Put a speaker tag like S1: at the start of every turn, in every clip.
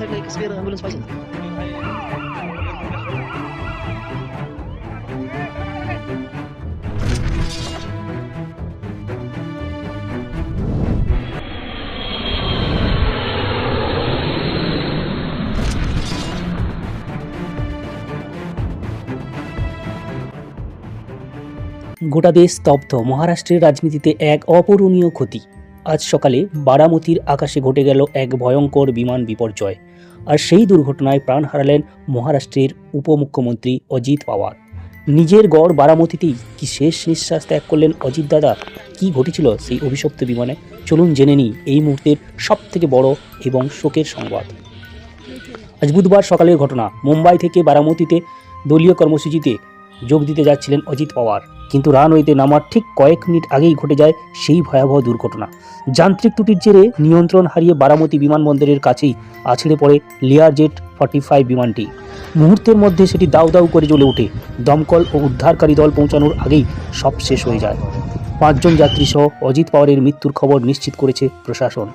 S1: साईडला एक spare ambulance पाहिजे.
S2: গোটা দেশ স্তব্ধ। মহারাষ্ট্রের রাজনীতিতে এক অপূরণীয় ক্ষতি। আজ সকালে বারামতির আকাশে ঘটে গেল এক ভয়ঙ্কর বিমান বিপর্যয়। আর সেই দুর্ঘটনায় প্রাণ হারালেন মহারাষ্ট্রের উপমুখ্যমন্ত্রী অজিত পাওয়ার। নিজের গড় বারামতিতেই কি শেষ নিঃশ্বাস ত্যাগ করলেন অজিত দাদা? কী ঘটেছিল সেই অভিশপ্ত বিমানে? চলুন জেনে নিই এই মুহূর্তের সবথেকে বড় এবং শোকের সংবাদ। আজ বুধবার সকালের ঘটনা। মুম্বাই থেকে বারামতিতে দলীয় কর্মসূচিতে যোগ দিতে যাচ্ছিলেন অজিত পাওয়ার, কিন্তু রানওয়েতে নামার ঠিক কয়েক মিনিট আগেই ঘটে যায় সেই ভয়াবহ দুর্ঘটনা। যান্ত্রিক ত্রুটির জেরে নিয়ন্ত্রণ হারিয়ে বারামতি বিমানবন্দরের কাছেই আছড়ে পড়ে লেয়ার জেট 45 বিমানটি। মুহূর্তের মধ্যে সেটি দাউ দাউ করে জ্বলে ওঠে। দমকল ও উদ্ধারকারী দল পৌঁছানোর আগেই সব শেষ হয়ে যায়। 5 জন যাত্রী সহ অজিত পাওয়ারের মৃত্যুর খবর নিশ্চিত করেছে প্রশাসন।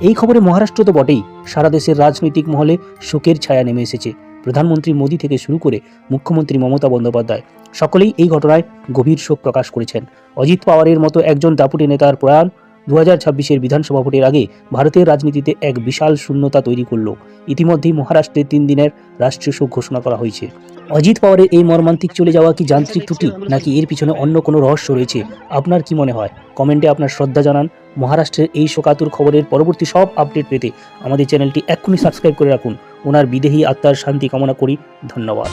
S2: এই খবরে মহারাষ্ট্র তো বটেই, সারা দেশের রাজনৈতিক মহলে শোকের ছায়া নেমে এসেছে। প্রধানমন্ত্রী মোদী থেকে শুরু করে মুখ্যমন্ত্রী মমতা বন্দ্যোপাধ্যায় সকলেই এই ঘটনায় গভীর শোক প্রকাশ করেছেন। অজিত পাওয়ারের মতো একজন দাপুটে নেতার প্রয়াণ 2026-এর বিধানসভা ভোটের আগে ভারতের রাজনীতিতে এক বিশাল শূন্যতা তৈরি করল। ইতিমধ্যেই মহারাষ্ট্রে 3 দিনের রাষ্ট্রীয় শোক ঘোষণা করা হয়েছে। অজিত পাওয়ারের এই মর্মান্তিক চলে যাওয়া কি যান্ত্রিক ত্রুটি, নাকি এর পিছনে অন্য কোনো রহস্য রয়েছে? আপনার কি মনে হয়? কমেন্টে আপনার শ্রদ্ধা জানান। মহারাষ্ট্রের এই শোকাতুর খবরের পরবর্তী সব আপডেট পেতে আমাদের চ্যানেলটি এক্ষুনি সাবস্ক্রাইব করে রাখুন। ওনার বিদেহী আত্মার শান্তি কামনা করি। ধন্যবাদ।